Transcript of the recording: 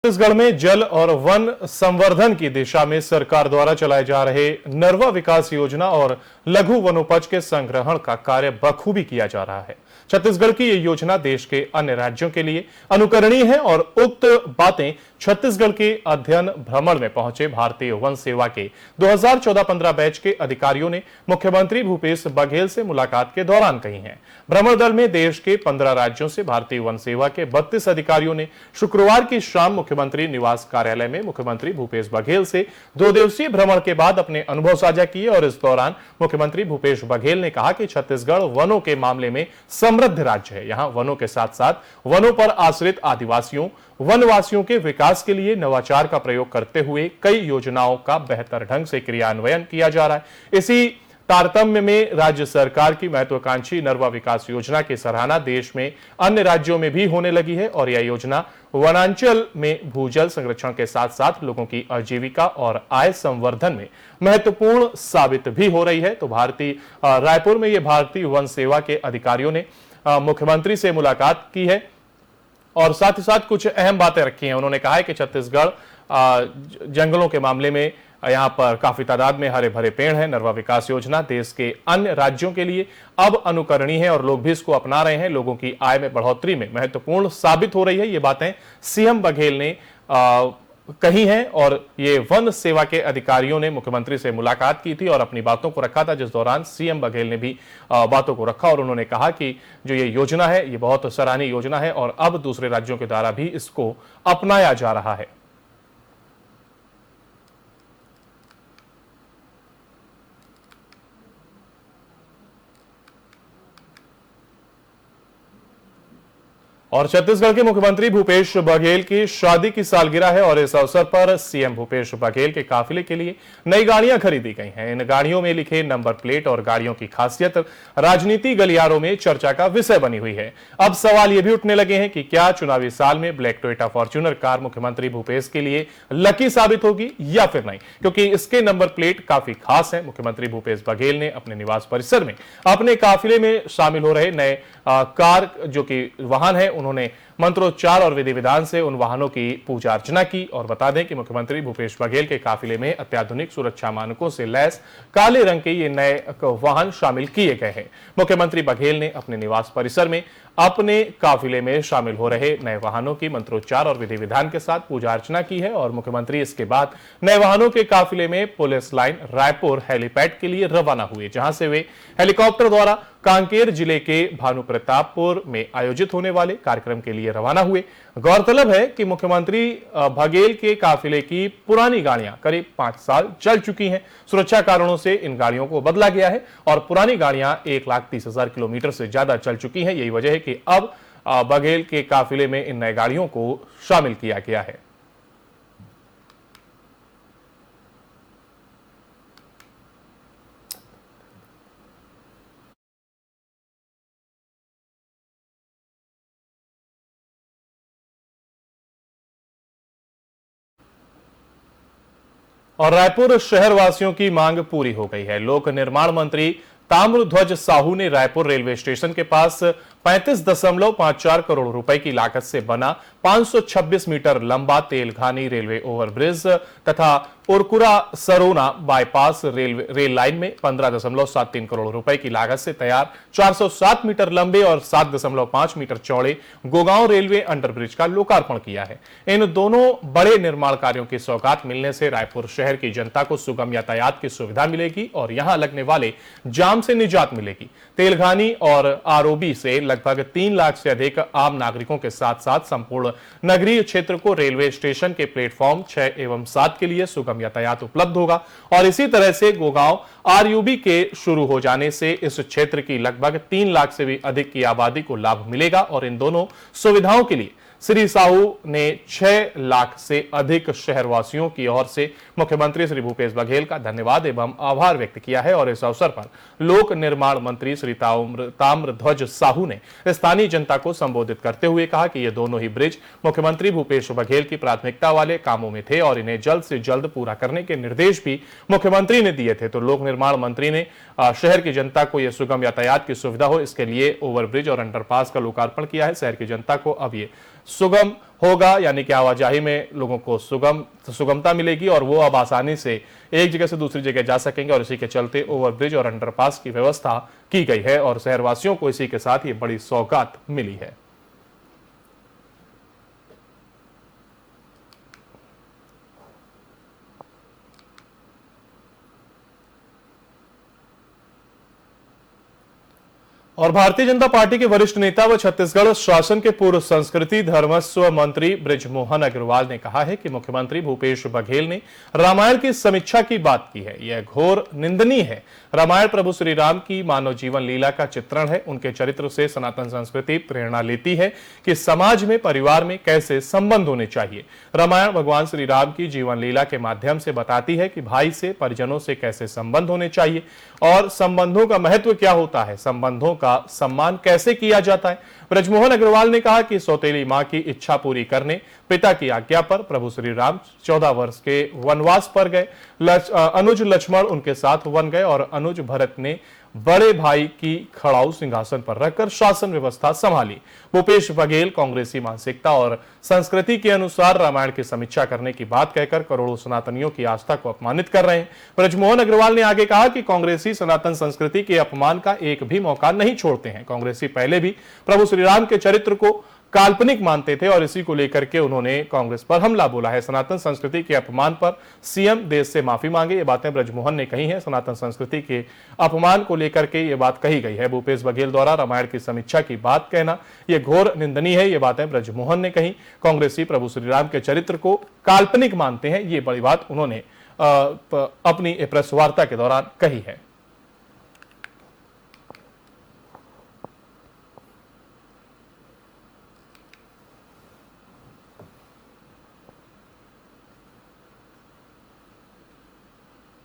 छत्तीसगढ़ में जल और वन संवर्धन की दिशा में सरकार द्वारा चलाए जा रहे नरवा विकास योजना और लघु वनोपज के संग्रहण का कार्य बखूबी किया जा रहा है। छत्तीसगढ़ की यह योजना देश के अन्य राज्यों के लिए अनुकरणीय है और उक्त बातें छत्तीसगढ़ के अध्ययन भ्रमण में पहुंचे भारतीय वन सेवा के 2014-15 बैच के अधिकारियों ने मुख्यमंत्री भूपेश बघेल से मुलाकात के दौरान कही हैं। भ्रमण दल में देश के 15 राज्यों से भारतीय वन सेवा के 32 अधिकारियों ने शुक्रवार की शाम मुख्यमंत्री निवास कार्यालय में मुख्यमंत्री भूपेश बघेल से 2 दिवसीय भ्रमण के बाद अपने अनुभव साझा किए और इस दौरान मुख्यमंत्री भूपेश बघेल ने कहा कि छत्तीसगढ़ वनों के मामले में समृद्ध राज्य है। यहाँ वनों के साथ साथ वनों पर आश्रित आदिवासियों वनवासियों के विकास के लिए नवाचार का प्रयोग करते हुए कई योजनाओं का बेहतर ढंग से क्रियान्वयन किया जा रहा है। इसी तारतम्य में राज्य सरकार की महत्वाकांक्षी नरवा विकास योजना की सराहना देश में अन्य राज्यों में भी होने लगी है और यह योजना वनांचल में भूजल संरक्षण के साथ साथ लोगों की आजीविका और आय संवर्धन में महत्वपूर्ण साबित भी हो रही है। तो रायपुर में ये भारतीय वन सेवा के अधिकारियों ने मुख्यमंत्री से मुलाकात की है और साथ ही साथ कुछ अहम बातें रखी हैं। उन्होंने कहा है कि छत्तीसगढ़ जंगलों के मामले में यहाँ पर काफी तादाद में हरे भरे पेड़ हैं। नरवा विकास योजना देश के अन्य राज्यों के लिए अब अनुकरणीय है और लोग भी इसको अपना रहे हैं। लोगों की आय में बढ़ोतरी में महत्वपूर्ण साबित हो रही है। ये बातें सीएम बघेल ने कही हैं और ये वन सेवा के अधिकारियों ने मुख्यमंत्री से मुलाकात की थी और अपनी बातों को रखा था, जिस दौरान सीएम बघेल ने भी बातों को रखा और उन्होंने कहा कि जो ये योजना है ये बहुत सराहनीय योजना है और अब दूसरे राज्यों के द्वारा भी इसको अपनाया जा रहा है। और छत्तीसगढ़ के मुख्यमंत्री भूपेश बघेल की शादी की सालगिरह है और इस अवसर पर सीएम भूपेश बघेल के काफिले के लिए नई गाड़ियां खरीदी गई हैं। इन गाड़ियों में लिखे नंबर प्लेट और गाड़ियों की खासियत राजनीति गलियारों में चर्चा का विषय बनी हुई है। अब सवाल यह भी उठने लगे हैं कि क्या चुनावी साल में ब्लैक टोयोटा फॉर्च्यूनर कार मुख्यमंत्री भूपेश के लिए लकी साबित होगी या फिर नहीं, क्योंकि इसके नंबर प्लेट काफी खास है। मुख्यमंत्री भूपेश बघेल ने अपने निवास परिसर में अपने काफिले में शामिल हो रहे नए कार जो कि वाहन है उन्होंने मंत्रोच्चार और विधि विधान से उन वाहनों की पूजा अर्चना की। और बता दें कि मुख्यमंत्री भूपेश बघेल के काफिले में अत्याधुनिक सुरक्षा मानकों से लैस काले रंग के ये नए वाहन शामिल किए गए हैं। मुख्यमंत्री बघेल ने अपने निवास परिसर में अपने काफिले में शामिल हो रहे नए वाहनों की मंत्रोच्चार और विधि विधान के साथ पूजा अर्चना की है और मुख्यमंत्री इसके बाद नए वाहनों के काफिले में पुलिस लाइन रायपुर हेलीपैड के लिए रवाना हुए, जहां से वे हेलीकॉप्टर द्वारा कांकेर जिले के भानु प्रतापपुर में आयोजित होने वाले कार्यक्रम के लिए रवाना हुए। गौरतलब है कि मुख्यमंत्री बघेल के काफिले की पुरानी गाड़ियां करीब 5 साल चल चुकी हैं। सुरक्षा कारणों से इन गाड़ियों को बदला गया है और पुरानी गाड़ियां 1,30,000 किलोमीटर से ज्यादा चल चुकी हैं। यही वजह है कि अब बघेल के काफिले में इन नए गाड़ियों को शामिल किया गया है। और रायपुर शहर वासियों की मांग पूरी हो गई है। लोक निर्माण मंत्री ताम्रध्वज साहू ने रायपुर रेलवे स्टेशन के पास 35.54 करोड़ रुपए की लागत से बना 526 मीटर लंबा तेलघानी रेलवे ओवरब्रिज तथा Urkura Sarona bypass rail line में 15.73 करोड़ रुपए की लागत से तैयार 407 मीटर लंबे और 7.5 मीटर चौड़े गोगांव रेलवे अंडरब्रिज का लोकार्पण किया है। इन दोनों बड़े निर्माण कार्यों की सौगात मिलने से रायपुर शहर की जनता को सुगम यातायात की सुविधा मिलेगी और यहां लगने वाले जाम से निजात मिलेगी। तेलघानी और आरओबी से लगभग 3 लाख से अधिक आम नागरिकों के साथ साथ संपूर्ण नगरीय क्षेत्र को रेलवे स्टेशन के प्लेटफॉर्म 6 एवं 7 के लिए सुगम यातायात उपलब्ध होगा और इसी तरह से गोगांव आरयूबी के शुरू हो जाने से इस क्षेत्र की लगभग 3 लाख से भी अधिक की आबादी को लाभ मिलेगा और इन दोनों सुविधाओं के लिए श्री साहू ने 6 लाख से अधिक शहरवासियों की ओर से मुख्यमंत्री श्री भूपेश बघेल का धन्यवाद एवं आभार व्यक्त किया है। और इस अवसर पर लोक निर्माण मंत्री श्री ताम्रध्वज साहू ने स्थानीय जनता को संबोधित करते हुए कहा कि ये दोनों ही ब्रिज मुख्यमंत्री भूपेश बघेल की प्राथमिकता वाले कामों में थे और इन्हें जल्द से जल्द पूरा करने के निर्देश भी मुख्यमंत्री ने दिए थे। तो लोक निर्माण मंत्री ने शहर की जनता को यह सुगम यातायात की सुविधा हो इसके लिए ओवरब्रिज और अंडरपास का लोकार्पण किया है। शहर की जनता को अब ये सुगम होगा, यानी कि आवाजाही में लोगों को सुगमता मिलेगी और वो अब आसानी से एक जगह से दूसरी जगह जा सकेंगे। और इसी के चलते ओवरब्रिज और अंडरपास की व्यवस्था की गई है और शहरवासियों को इसी के साथ ये बड़ी सौगात मिली है। और भारतीय जनता पार्टी के वरिष्ठ नेता व छत्तीसगढ़ शासन के पूर्व संस्कृति धर्मस्व मंत्री बृजमोहन अग्रवाल ने कहा है कि मुख्यमंत्री भूपेश बघेल ने रामायण की समीक्षा की बात की है। यह घोर निंदनीय है। रामायण प्रभु श्री राम की मानव जीवन लीला का चित्रण है। उनके चरित्र से सनातन संस्कृति प्रेरणा लेती है कि समाज में, परिवार में कैसे संबंध होने चाहिए। रामायण भगवान श्री राम की जीवन लीला के माध्यम से बताती है कि भाई से, परिजनों से कैसे संबंध होने चाहिए और संबंधों का महत्व क्या होता है, संबंधों का सम्मान कैसे किया जाता है। बृजमोहन अग्रवाल ने कहा कि सौतेली मां की इच्छा पूरी करने पिता की आज्ञा पर प्रभु श्री राम 14 वर्ष के वनवास पर गए। अनुज लक्ष्मण उनके साथ वन गए और अनुज भरत ने बड़े भाई की खड़ाऊ सिंहासन पर रखकर शासन व्यवस्था संभाली। भूपेश बघेल कांग्रेसी मानसिकता और संस्कृति के अनुसार रामायण की समीक्षा करने की बात कहकर करोड़ों सनातनियों की आस्था को अपमानित कर रहे हैं। बृजमोहन अग्रवाल ने आगे कहा कि कांग्रेसी सनातन संस्कृति के अपमान का एक भी मौका नहीं छोड़ते हैं। कांग्रेसी पहले भी प्रभु श्री राम के चरित्र को काल्पनिक मानते थे और इसी को लेकर के उन्होंने कांग्रेस पर हमला बोला है। सनातन संस्कृति के अपमान पर सीएम देश से माफी मांगे, ये बातें बृजमोहन ने कही हैं। सनातन संस्कृति के अपमान को लेकर के ये बात कही गई है। भूपेश बघेल द्वारा रामायण की समीक्षा की बात कहना यह घोर निंदनीय है, ये बातें बृजमोहन ने कही। कांग्रेसी प्रभु श्री राम के चरित्र को काल्पनिक मानते हैं, ये बड़ी बात उन्होंने अपनी प्रेस वार्ता के दौरान कही है।